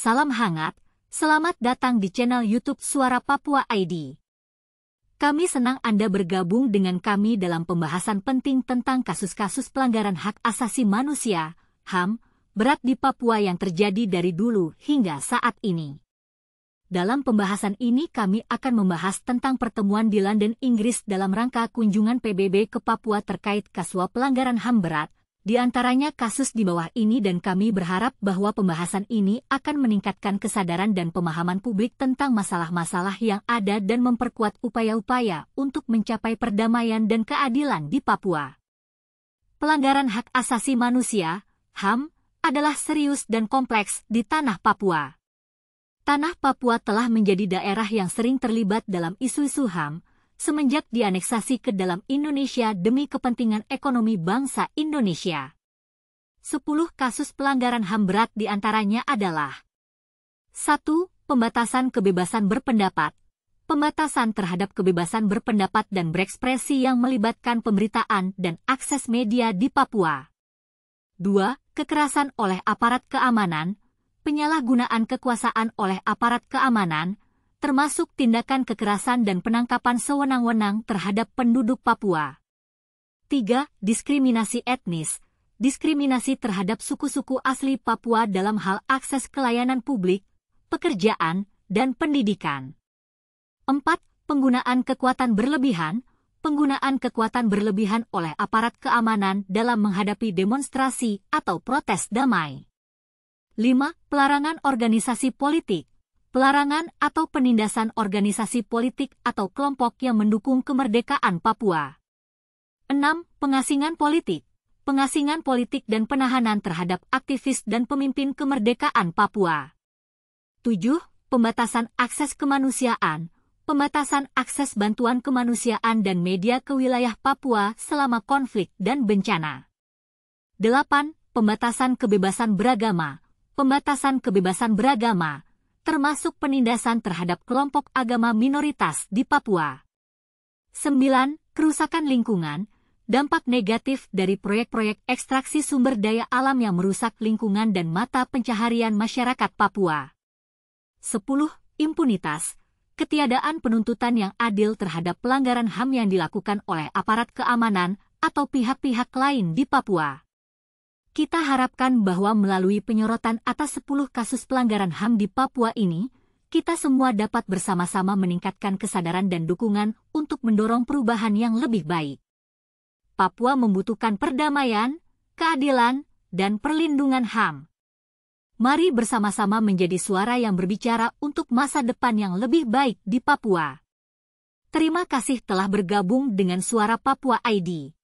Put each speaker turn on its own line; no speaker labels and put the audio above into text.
Salam hangat, selamat datang di channel YouTube Suara Papua ID. Kami senang Anda bergabung dengan kami dalam pembahasan penting tentang kasus-kasus pelanggaran hak asasi manusia, HAM, berat di Papua yang terjadi dari dulu hingga saat ini. Dalam pembahasan ini kami akan membahas tentang pertemuan di London, Inggris dalam rangka kunjungan PBB ke Papua terkait kasus pelanggaran HAM berat, di antaranya kasus di bawah ini, dan kami berharap bahwa pembahasan ini akan meningkatkan kesadaran dan pemahaman publik tentang masalah-masalah yang ada dan memperkuat upaya-upaya untuk mencapai perdamaian dan keadilan di Papua. Pelanggaran hak asasi manusia, HAM, adalah serius dan kompleks di tanah Papua. Tanah Papua telah menjadi daerah yang sering terlibat dalam isu-isu HAM, semenjak dianeksasi ke dalam Indonesia demi kepentingan ekonomi bangsa Indonesia. 10 kasus pelanggaran HAM berat diantaranya adalah 1. Pembatasan kebebasan berpendapat. Pembatasan terhadap kebebasan berpendapat dan berekspresi yang melibatkan pemberitaan dan akses media di Papua. 2. Kekerasan oleh aparat keamanan. Penyalahgunaan kekuasaan oleh aparat keamanan, termasuk tindakan kekerasan dan penangkapan sewenang-wenang terhadap penduduk Papua. 3. Diskriminasi etnis. Diskriminasi terhadap suku-suku asli Papua dalam hal akses ke layanan publik, pekerjaan, dan pendidikan. 4. Penggunaan kekuatan berlebihan. Penggunaan kekuatan berlebihan oleh aparat keamanan dalam menghadapi demonstrasi atau protes damai. 5. Pelarangan organisasi politik. Pelarangan atau penindasan organisasi politik atau kelompok yang mendukung kemerdekaan Papua. 6. Pengasingan politik. Pengasingan politik dan penahanan terhadap aktivis dan pemimpin kemerdekaan Papua. 7. Pembatasan akses kemanusiaan. Pembatasan akses bantuan kemanusiaan dan media ke wilayah Papua selama konflik dan bencana. 8. Pembatasan kebebasan beragama. Pembatasan kebebasan beragama, termasuk penindasan terhadap kelompok agama minoritas di Papua. 9. Kerusakan lingkungan, dampak negatif dari proyek-proyek ekstraksi sumber daya alam yang merusak lingkungan dan mata pencaharian masyarakat Papua. 10. Impunitas, ketiadaan penuntutan yang adil terhadap pelanggaran HAM yang dilakukan oleh aparat keamanan atau pihak-pihak lain di Papua. Kita harapkan bahwa melalui penyorotan atas 10 kasus pelanggaran HAM di Papua ini, kita semua dapat bersama-sama meningkatkan kesadaran dan dukungan untuk mendorong perubahan yang lebih baik. Papua membutuhkan perdamaian, keadilan, dan perlindungan HAM. Mari bersama-sama menjadi suara yang berbicara untuk masa depan yang lebih baik di Papua. Terima kasih telah bergabung dengan Suara Papua ID.